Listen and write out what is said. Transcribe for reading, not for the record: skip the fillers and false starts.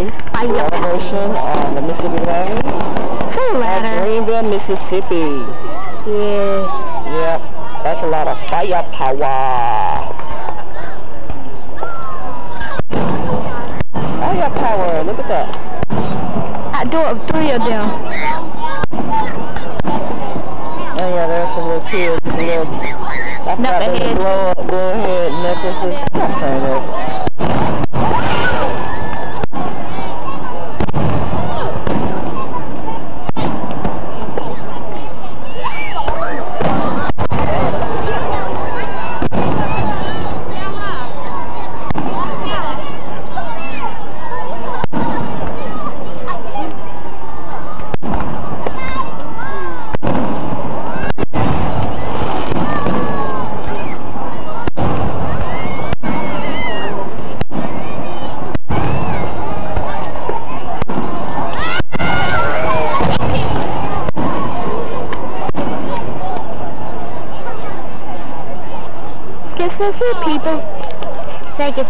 birthday celebration on the Mississippi Lane at Greenville, Mississippi. Yeah. Yep, that's a lot of firepower. Firepower, look at that. I do it 3 of them. Oh yeah, there's some little kids, I forgot they blow head necklaces. I'm trying to. Guess we'll see people. Thank you.